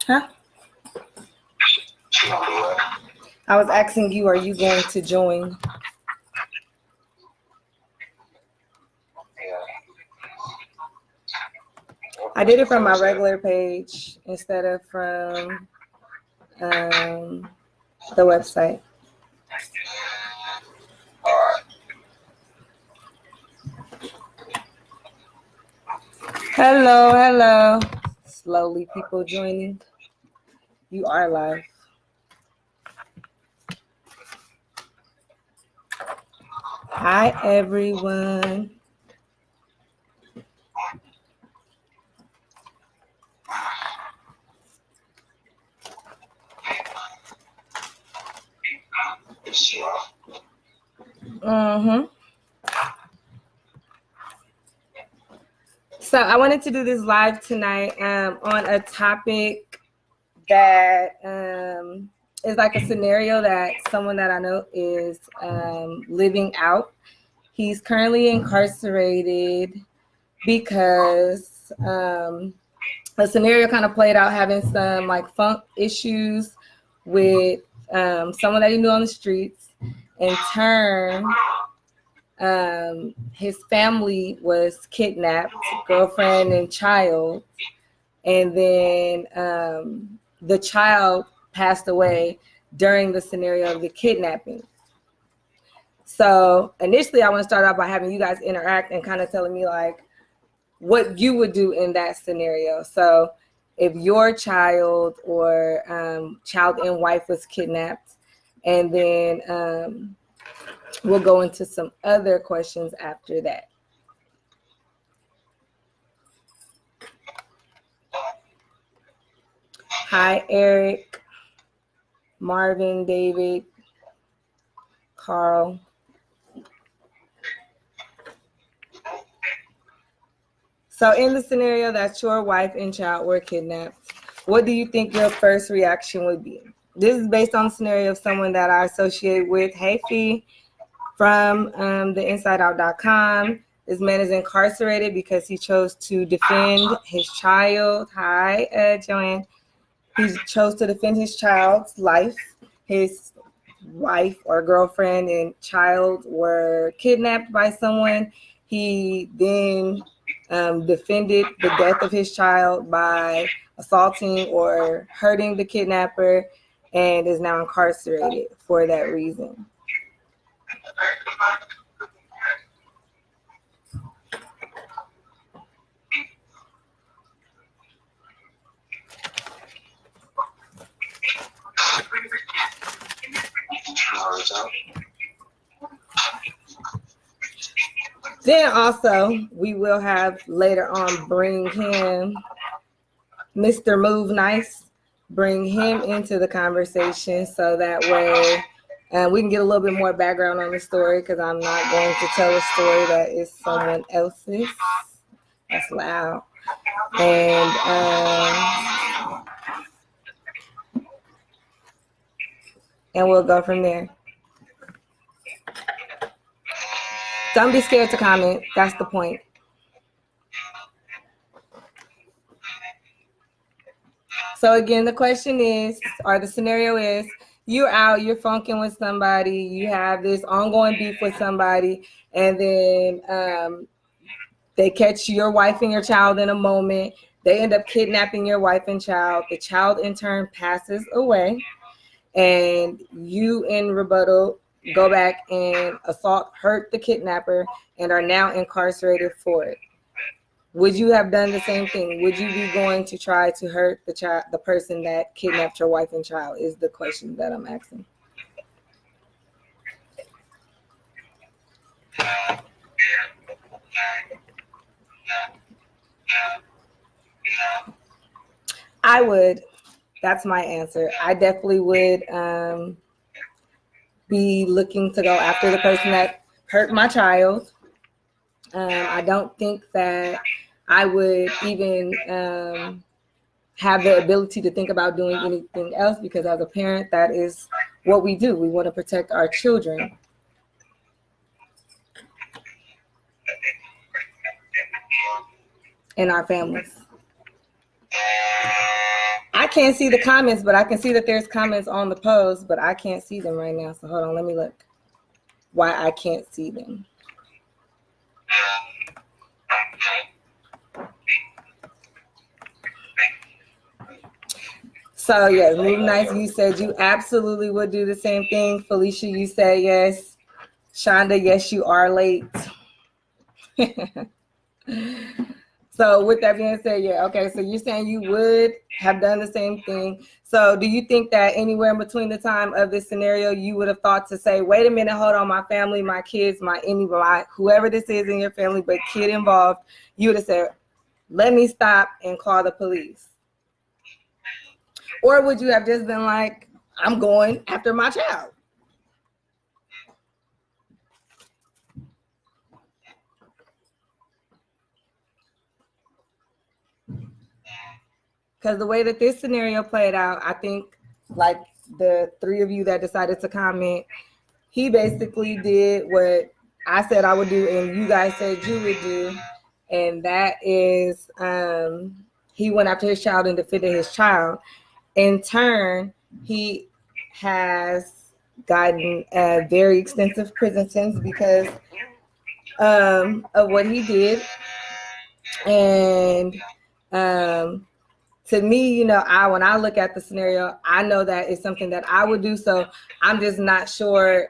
Huh? I was asking you, are you going to join? I did it from my regular page instead of from the website. Hello. Slowly people joining. You are live. Hi, everyone. So I wanted to do this live tonight on a topic that is like a scenario that someone that I know is living out. He's currently incarcerated because the scenario kind of played out having some like funk issues with someone that he knew on the streets. In turn, his family was kidnapped, girlfriend and child, and then the child passed away during the scenario of the kidnapping. So initially I want to start out by having you guys interact and kind of telling me like what you would do in that scenario. So if your child or child and wife was kidnapped, and then we'll go into some other questions after that. Hi, Eric, Marvin, David, Carl. So in the scenario that your wife and child were kidnapped, what do you think your first reaction would be? This is based on the scenario of someone that I associate with. Hey, Fee, from the InsideOut.com. This man is incarcerated because he chose to defend his child. Hi, Joanne. He chose to defend his child's life. His wife or girlfriend and child were kidnapped by someone. He then defended the death of his child by assaulting or hurting the kidnapper and is now incarcerated for that reason. Then also, we will have later on bring him, Mr. Move Nice, bring him into the conversation so that way we can get a little bit more background on the story, because I'm not going to tell a story that is someone else's. That's loud. And we'll go from there. Don't be scared to comment. That's the point. So again, the question is, or the scenario is, you're out, you're funking with somebody, you have this ongoing beef with somebody, and then they catch your wife and your child in a moment. They end up kidnapping your wife and child. The child in turn passes away, and you in rebuttal go back and assault, hurt the kidnapper, and are now incarcerated for it. Would you have done the same thing? Would you be going to try to hurt the child, the person that kidnapped your wife and child, is the question that I'm asking. I would. That's my answer. I definitely would be looking to go after the person that hurt my child. I don't think that I would even have the ability to think about doing anything else, because as a parent, that is what we do. We want to protect our children. And our families. I I can't see the comments, but I can see that there's comments on the post, but I can't see them right now. So hold on, let me look. Why I can't see them. So yes, Move Nice, you said you absolutely would do the same thing. Felicia, you said yes. Shonda, yes, you are late. So with that being said, yeah, okay, so you're saying you would have done the same thing. So do you think that anywhere in between the time of this scenario, you would have thought to say, wait a minute, hold on, my family, my kids, whoever this is in your family, but kid involved, you would have said, let me stop and call the police? Or would you have just been like, I'm going after my child? Because the way that this scenario played out, I think like the three of you that decided to comment, he basically did what I said I would do and you guys said you would do. And that is he went after his child and defended his child. In turn, he has gotten a very extensive prison sentence because of what he did. And to me, you know, when I look at the scenario, I know that it's something that I would do. So I'm just not sure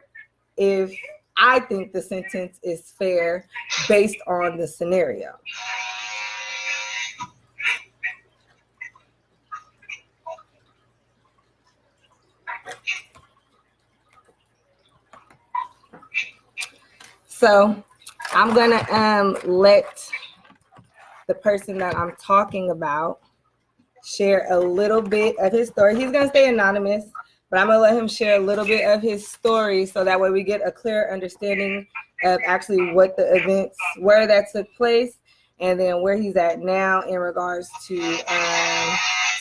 if I think the sentence is fair based on the scenario. So I'm gonna let the person that I'm talking about share a little bit of his story. He's gonna stay anonymous, but I'm gonna let him share a little bit of his story so that way we get a clear understanding of actually what the events, where that took place, and then where he's at now in regards to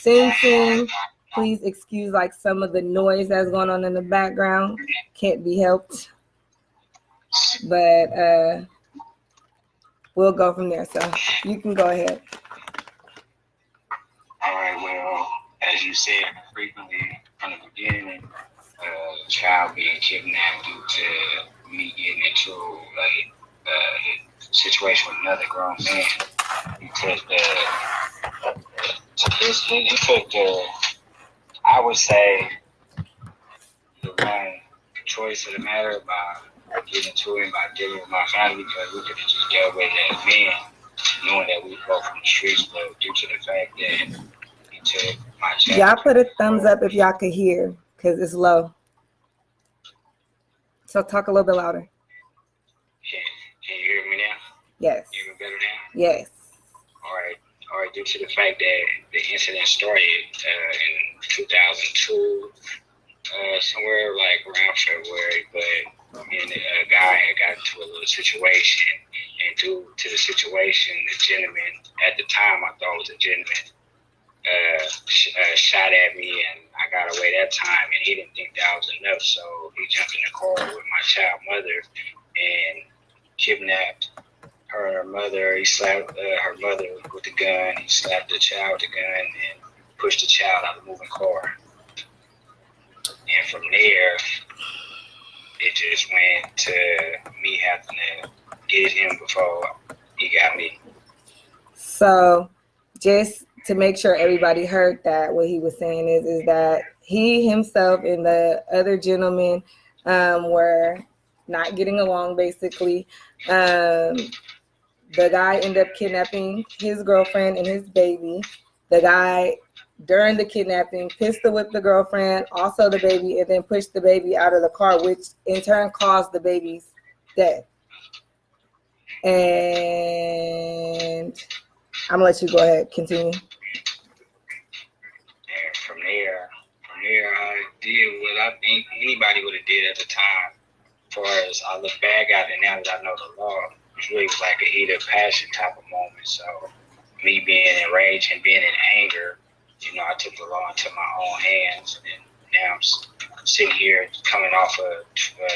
sentencing. Please excuse like some of the noise that's going on in the background. Can't be helped. But we'll go from there. So you can go ahead. All right, well, as you said frequently from the beginning, a child being kidnapped due to me getting into a situation with another grown man. He took the, I would say, the wrong choice of the matter by getting to him, by dealing with my family, because we could have just dealt with it as men, knowing that we both from the streets, but due to the fact that he took my child. Y'all put a thumbs up if y'all could hear, because it's low. So talk a little bit louder. Can you hear me now? Yes. You hear me better now? Yes. All right. Due to the fact that the incident started in 2002, somewhere like around February, but me and a guy had got into a little situation, and due to the situation, the gentleman, at the time I thought was a gentleman, shot at me, and I got away that time, and he didn't think that was enough, so he jumped in the car with my child mother and kidnapped her and her mother. He slapped her mother with the gun, he slapped the child with the gun, and pushed the child out of the moving car. And from there, it just went to me having to get him before he got me. So just to make sure everybody heard that, what he was saying is that he himself and the other gentleman were not getting along, basically. The guy ended up kidnapping his girlfriend and his baby. The guy, during the kidnapping, pistol whipped the girlfriend, also the baby, and then pushed the baby out of the car, which in turn caused the baby's death. And I'm gonna let you go ahead, continue. And from there, I did what I think anybody would have did at the time. As far as I look back at it now that I know the law, it really was like a heat of passion type of moment. So me being enraged and being in anger, you know, I took the law into my own hands, and now I'm sitting here coming off a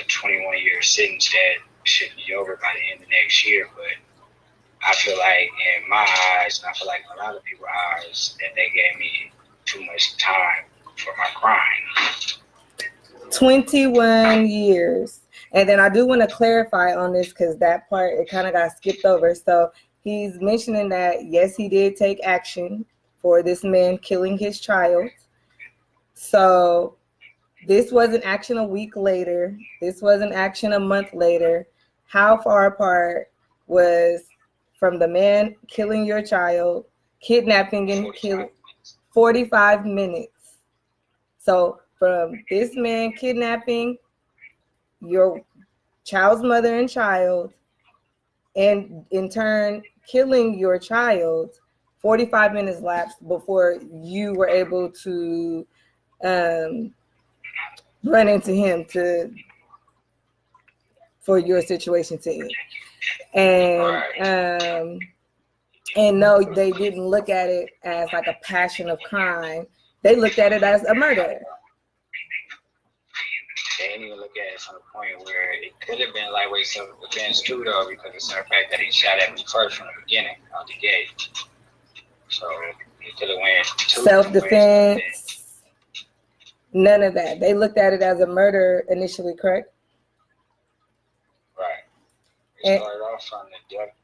21-year sentence that should be over by the end of next year. But I feel like in my eyes, and I feel like in a lot of people's eyes, that they gave me too much 21 years. And then I do want to clarify on this because that part, it kind of got skipped over. So he's mentioning that, yes, he did take action for this man killing his child. So this wasn't action a week later. This wasn't action a month later. How far apart was from the man killing your child, kidnapping and killing? 45 minutes. So from this man kidnapping your child's mother and child, and in turn killing your child, 45 minutes lapsed before you were able to run into him for your situation to end. And no, they didn't look at it as like a passion of crime. They looked at it as a murder. They didn't even look at it from the point where it could have been lightweight self-defense too, though, because it's the fact that he shot at me first from the beginning of the gate. So he could have went self-defense. None of that. They looked at it as a murder initially, correct? Right. It started off from the death,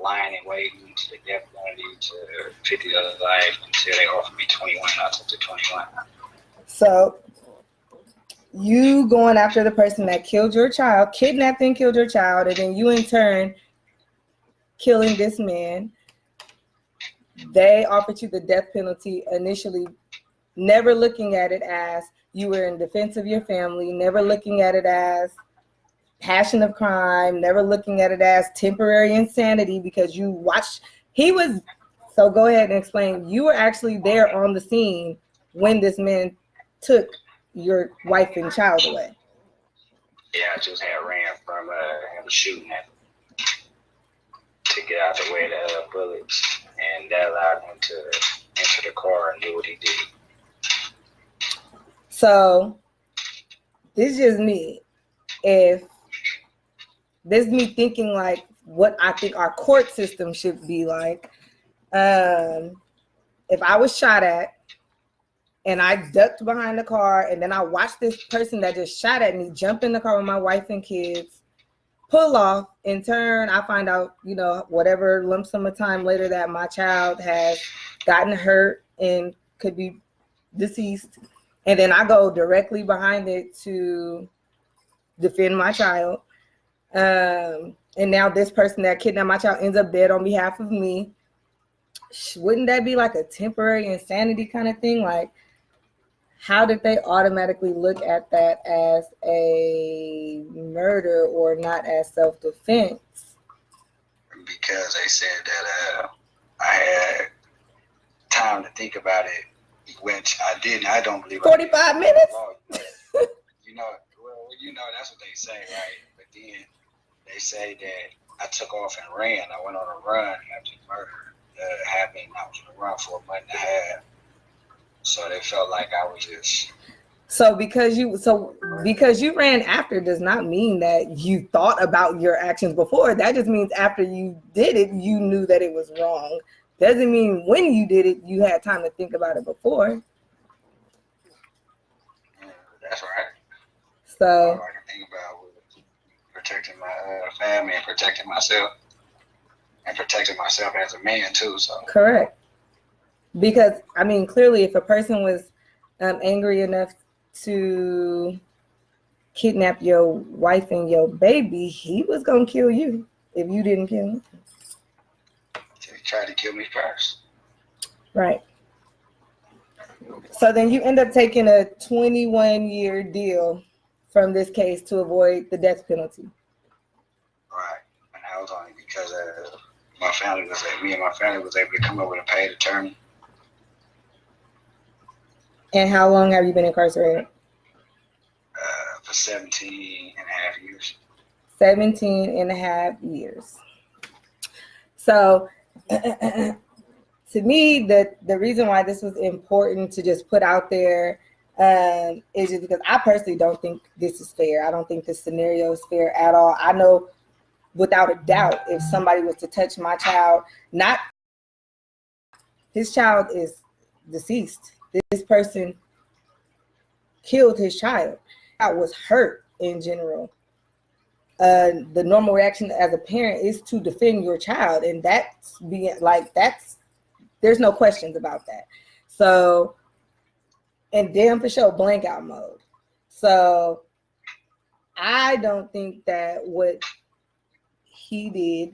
lying and waiting to the death penalty to 50 other life until they offered me 21. I took the 21. So you going after the person that killed your child, kidnapped and killed your child, and then you in turn killing this man. They offered you the death penalty initially, never looking at it as you were in defense of your family, never looking at it as passion of crime, never looking at it as temporary insanity because you watched. So go ahead and explain. You were actually there on the scene when this man took your wife and child away. Yeah, I just had ran from him shooting at to get out the way of the bullets, and that allowed him to enter the car and do what he did. So this is just me. If this is me thinking like what I think our court system should be like. If I was shot at and I ducked behind the car and then I watched this person that just shot at me jump in the car with my wife and kids, pull off, in turn, I find out, whatever lump sum of time later that my child has gotten hurt and could be deceased. And then I go directly behind it to defend my child. And now this person that kidnapped my child ends up dead on behalf of me. Wouldn't that be like a temporary insanity kind of thing? Like, how did they automatically look at that as a murder or not as self-defense? Because they said that I had time to think about it, which I didn't. I don't believe 45 minutes? That's what they say, right? But then they say that I took off and ran. I went on a run after the murder happened. I was on a run for a month and a half. So they felt like I was just. So because you ran after does not mean that you thought about your actions before. That just means after you did it, you knew that it was wrong. Doesn't mean when you did it, you had time to think about it before. That's right. So all I can think about was protecting my family and protecting myself. And protecting myself as a man too. So correct. Because clearly, if a person was angry enough to kidnap your wife and your baby, he was gonna kill you if you didn't kill him. He tried to kill me first. Right. So then you end up taking a 21-year deal from this case to avoid the death penalty. Right. And that was only because me and my family was able to come up with a paid attorney. And how long have you been incarcerated? For 17 and a half years. 17 and a half years. So to me, the reason why this was important to just put out there is just because I personally don't think this is fair. I don't think this scenario is fair at all. I know without a doubt, if somebody was to touch my child, his child is deceased. This person killed his child. was hurt in general, the normal reaction as a parent is to defend your child, and that's being like there's no questions about that. So, and then for sure, blank out mode. So I don't think that what he did,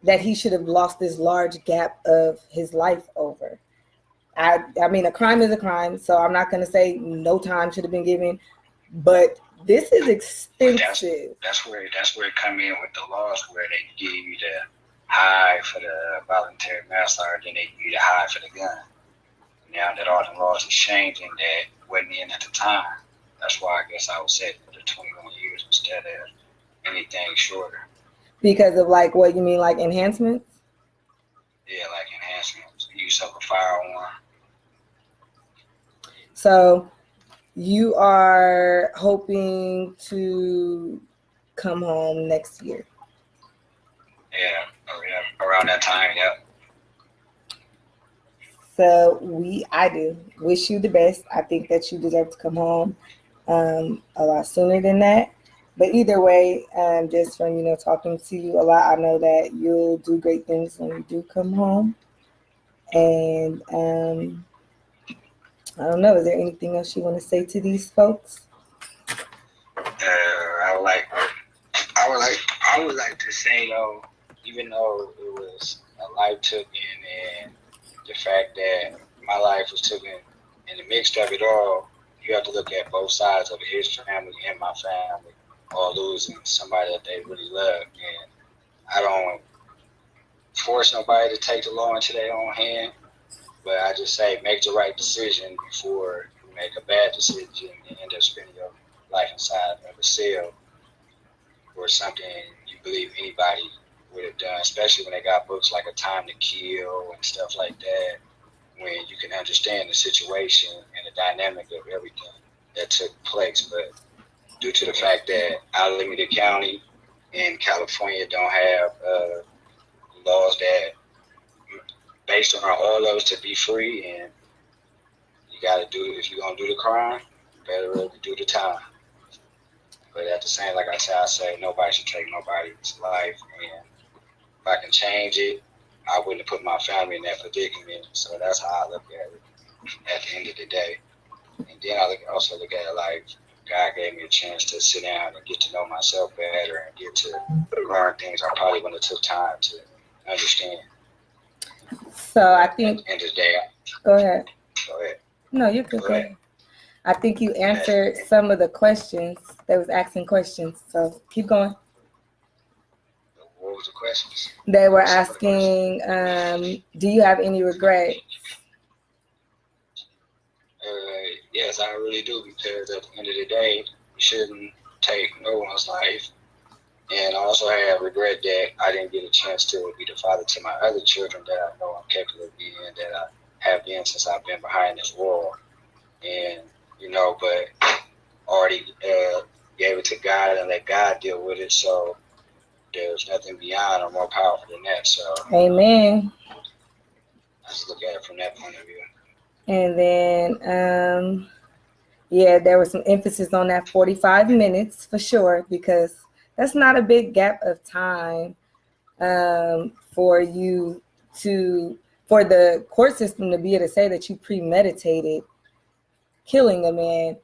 that he should have lost this large gap of his life over. I mean, a crime is a crime, so I'm not going to say no time should have been given, but this is extensive. That's where it come in with the laws, where they give you the high for the voluntary manslaughter, then they give you the high for the gun. Now that all the laws are changing, that wasn't in at the time. That's why I guess I was set for the 21 years instead of anything shorter. Because of like what you mean, like enhancements? Yeah, like enhancements. Use of a firearm. So you are hoping to come home next year? Yeah, around that time, yeah. So I do wish you the best. I think that you deserve to come home a lot sooner than that. But either way, just from talking to you a lot, I know that you'll do great things when you do come home. And I don't know. Is there anything else you want to say to these folks? I would like to say though, even though it was a life taken, and the fact that my life was taken in the mix of it all, you have to look at both sides of his family and my family, all losing somebody that they really love. And I don't force nobody to take the law into their own hand, but I just say make the right decision before you make a bad decision and end up spending your life inside of a cell or something you believe anybody would have done, especially when they got books like A Time to Kill and stuff like that, when you can understand the situation and the dynamic of everything that took place. But due to the fact that Alameda County and California don't have laws that based on all those to be free, and you got to do, if you're going to do the crime, you better really do the time. But at the same, like I say nobody should take nobody's life, and if I can change it, I wouldn't have put my family in that predicament. So that's how I look at it at the end of the day. And then I also look at it like God gave me a chance to sit down and get to know myself better and get to learn things I probably wouldn't have took time to understand. So I think. At the end of the day. Go ahead. Go ahead. No, you could go ahead. I think you answered some of the questions. They was asking questions, so keep going. What was the questions? They were asking, do you have any regrets? Yes, I really do, because at the end of the day, you shouldn't take no one's life. And I also have regret that I didn't get a chance to be the father to my other children that I know I'm capable of being, that I have been since I've been behind this wall. And, but already gave it to God and let God deal with it. So there's nothing beyond or more powerful than that. So amen. I just look at it from that point of view. And then, there was some emphasis on that 45 minutes for sure, because that's not a big gap of time for the court system to be able to say that you premeditated killing a man.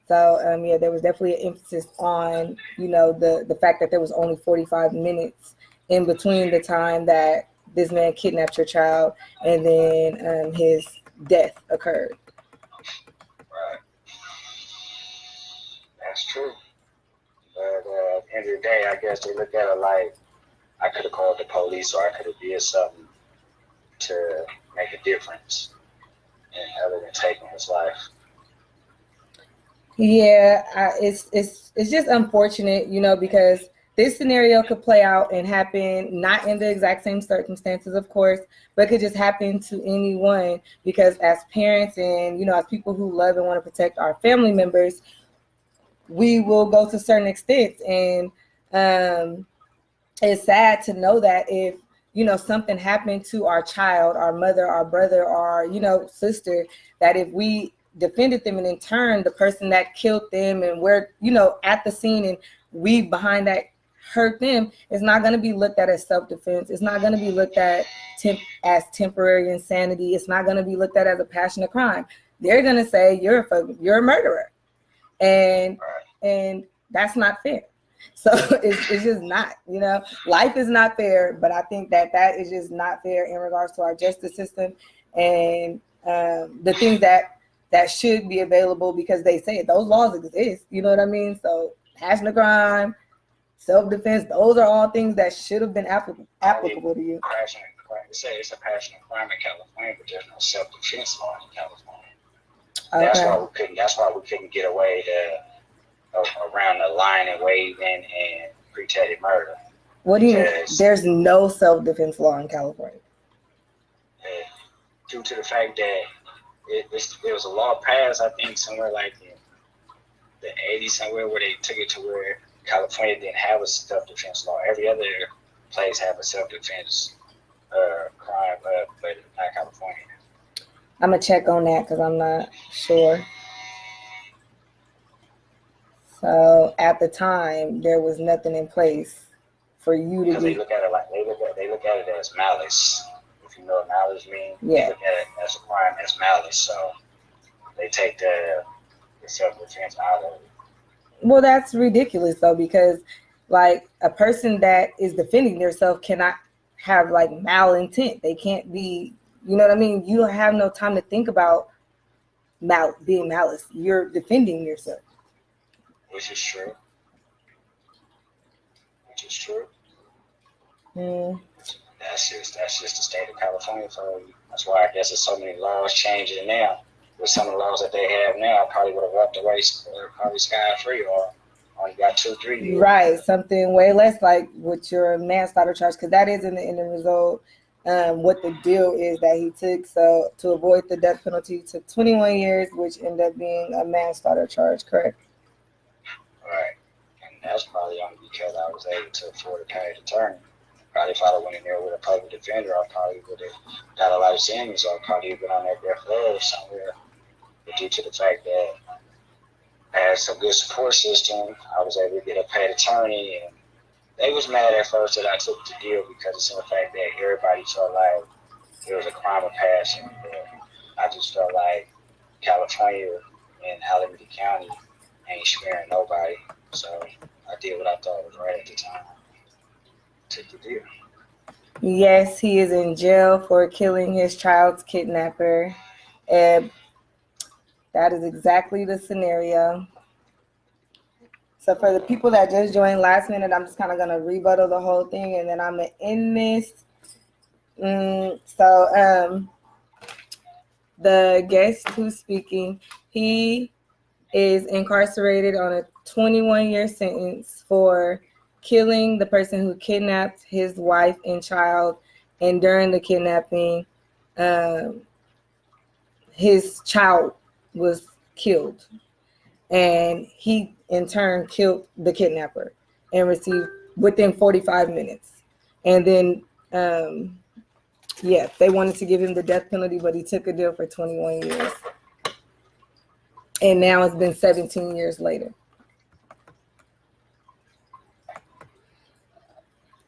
So, there was definitely an emphasis on, the fact that there was only 45 minutes in between the time that this man kidnapped your child and then his death occurred. Right. That's true. But at the end of the day, I guess they look at it like I could have called the police, or I could have did something to make a difference, and other than taking his life. Yeah, it's just unfortunate, because this scenario could play out and happen not in the exact same circumstances, of course, but could just happen to anyone, because as parents and, as people who love and want to protect our family members, we will go to certain extents. And it's sad to know that if, something happened to our child, our mother, our brother, our, sister, that if we defended them, and in turn the person that killed them and were, at the scene and weave behind that hurt them, is not going to be looked at as self-defense. It's not going to be looked at as temporary insanity. It's not going to be looked at as a passionate crime. They're going to say you're a murderer, and that's not fair. So it's just not, life is not fair, but I think that is just not fair in regards to our justice system and the things that should be available, because they say those laws exist. You know what I mean? So passionate crime, self-defense, those are all things that should have been applicable to you. Passionate crime. They say it's a passionate crime in California, but there's no self-defense law in California. Okay. That's why we couldn't get away around the line and waving and pretended murder. What do you mean? There's no self-defense law in California? Due to the fact that there was a law passed, I think somewhere like in the 80s somewhere, where they took it to where California didn't have a self-defense law. Every other place have a self-defense crime, but not California. I'm going to check on that because I'm not sure. So at the time, there was nothing in place for you to do. They look at it as malice. If you know what malice means, yeah. They look at it as a crime, as malice. So they take the self-defense out of it. Well, that's ridiculous though, because like a person that is defending themselves cannot have like malintent. They can't be, you know what I mean? You don't have no time to think about being malice. You're defending yourself. Which is true. That's just the state of California for you. That's why I guess there's so many laws changing now. With some of the laws that they have now, I probably would have walked away probably scot-free, or only got 2-3 years. Right, something way less like with your manslaughter charge, because that is in the end result what the deal is that he took. So to avoid the death penalty, took 21 years, which ended up being a manslaughter charge, correct? Right, and that's probably only because I was able to afford a paid attorney. Probably if I went in there with a public defender, I probably would have got a life sentence, or probably been on that death row somewhere. But due to the fact that I had some good support system, I was able to get a paid attorney, and they was mad at first that I took the deal because it's in the fact that everybody felt like it was a crime of passion. But I just felt like California and Alameda County ain't sparing nobody. So I did what I thought was right at the time. Took the deal. Yes, he is in jail for killing his child's kidnapper. And that is exactly the scenario. So for the people that just joined last minute, I'm just kind of going to rebuttal the whole thing, and then I'm going to end this. The guest who's speaking, he is incarcerated on a 21-year sentence for killing the person who kidnapped his wife and child, and during the kidnapping, his child was killed, and he in turn killed the kidnapper and received within 45 minutes. And then, they wanted to give him the death penalty, but he took a deal for 21 years. And now it's been 17 years later.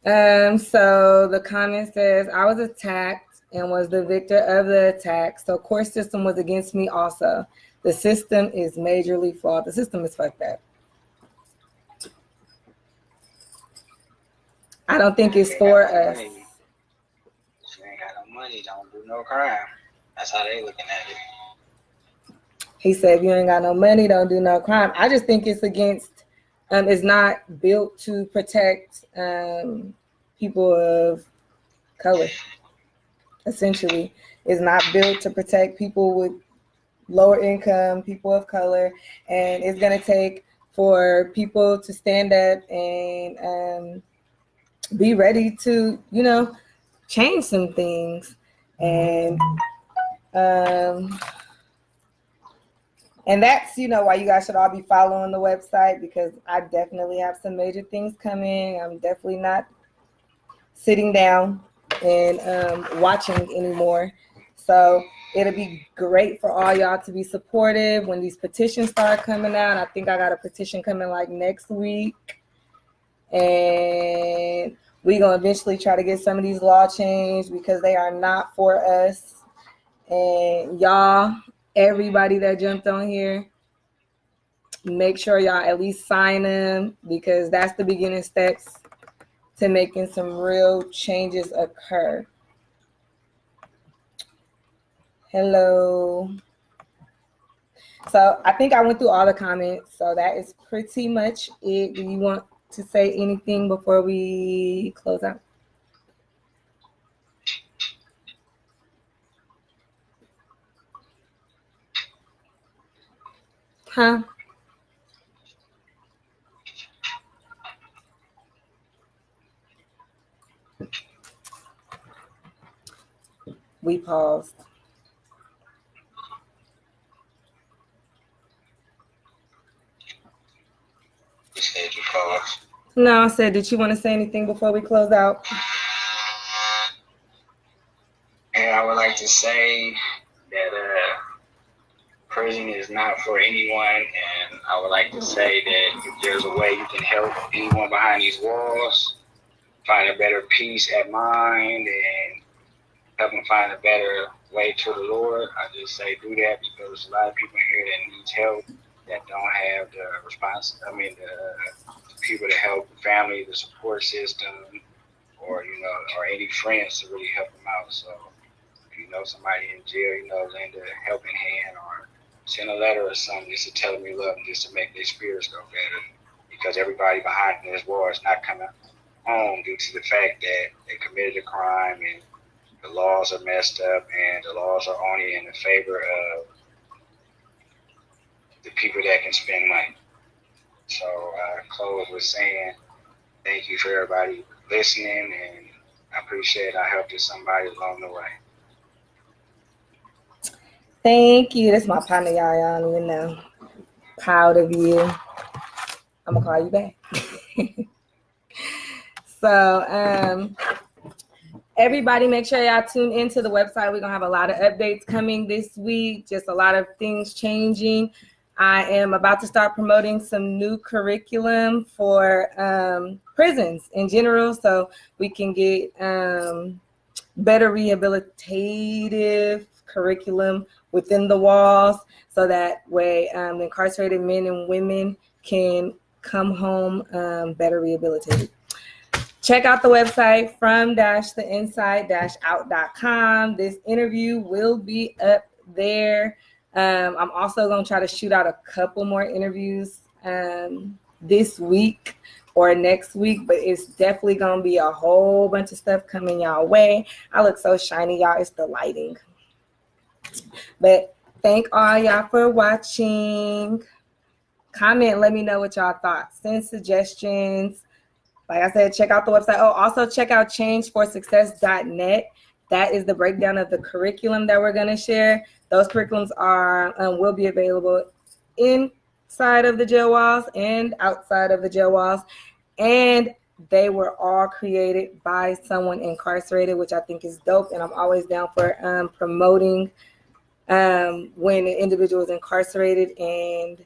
So the comment says, I was attacked and was the victor of the attack. So court system was against me also. The system is majorly flawed. The system is fucked up. I don't think it's for us. If you ain't got no money, don't do no crime. That's how they looking at it. He said, if you ain't got no money, don't do no crime. I just think it's against, it's not built to protect people of color. Essentially, it's not built to protect people with lower income, people of color, and it's going to take for people to stand up and be ready to, change some things. And that's, why you guys should all be following the website, because I definitely have some major things coming. I'm definitely not sitting down and watching anymore. So It'll be great for all y'all to be supportive when these petitions start coming out. I think I got a petition coming like next week. And we're going to eventually try to get some of these laws changed because they are not for us. And y'all, everybody that jumped on here, make sure y'all at least sign them because that's the beginning steps to making some real changes occur. Hello. So I think I went through all the comments. So that is pretty much it. Do you want to say anything before we close out? Huh? We paused. You said you paused. No, I said, did you want to say anything before we close out? And I would like to say that prison is not for anyone, and I would like to say that if there's a way you can help anyone behind these walls find a better peace at mind and help them find a better way to the Lord, I just say do that because there's a lot of people here that needs help that don't have the people to help the family, the support system, or or any friends to really help them out. So if you know somebody in jail, lend a helping hand or send a letter or something just to tell them you love them, just to make their spirits go better. Because everybody behind this war is not coming home due to the fact that they committed a crime and the laws are messed up and the laws are only in the favor of the people that can spend money. So I close with saying thank you for everybody listening, and I appreciate I helped somebody along the way. Thank you. That's my partner, y'all. Y'all don't even know. Proud of you. I'm going to call you back. So, everybody, make sure y'all tune into the website. We're going to have a lot of updates coming this week, just a lot of things changing. I am about to start promoting some new curriculum for prisons in general so we can get better rehabilitative curriculum within the walls so that way the incarcerated men and women can come home better rehabilitated. Check out the website from-theinside-out.com. This interview will be up there. I'm also going to try to shoot out a couple more interviews this week or next week, but it's definitely going to be a whole bunch of stuff coming y'all way. I look so shiny, y'all. It's the lighting. But thank all y'all for watching. Comment, let me know what y'all thought. Send suggestions. Like I said, check out the website. Oh, also check out changeforsuccess.net. That is the breakdown of the curriculum that we're going to share. Those curriculums will be available inside of the jail walls and outside of the jail walls. And they were all created by someone incarcerated, which I think is dope. And I'm always down for promoting when an individual is incarcerated and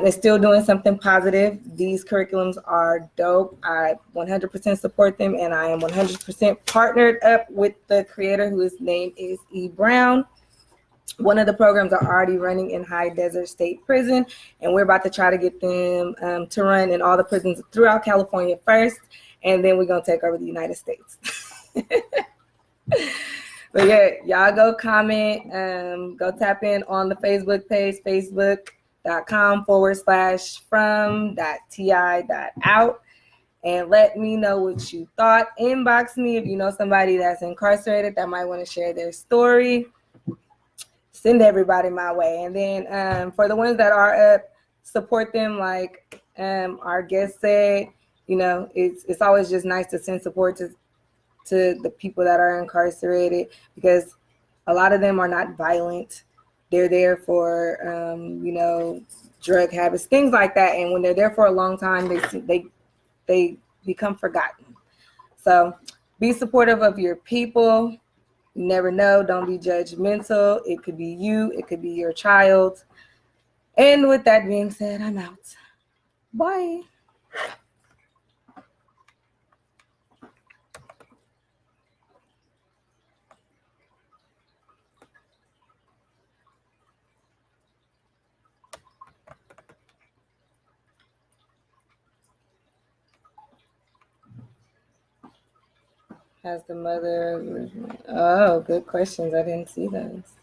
is still doing something positive. These curriculums are dope. I 100% support them, and I am 100% partnered up with the creator, whose name is E. Brown. One of the programs are already running in High Desert State Prison, and we're about to try to get them to run in all the prisons throughout California first, and then we're going to take over the United States. But yeah, y'all go comment, go tap in on the Facebook page, facebook.com/from.ti.out, and let me know what you thought. Inbox me if you know somebody that's incarcerated that might want to share their story. Send everybody my way. And then for the ones that are up, support them like our guest said. It's always just nice to send support to the people that are incarcerated, because a lot of them are not violent. They're there for drug habits, things like that. And when they're there for a long time, they become forgotten. So be supportive of your people. You never know. Don't be judgmental. It could be you. It could be your child. And with that being said, I'm out. Bye. Has the mother... Oh, good questions. I didn't see those.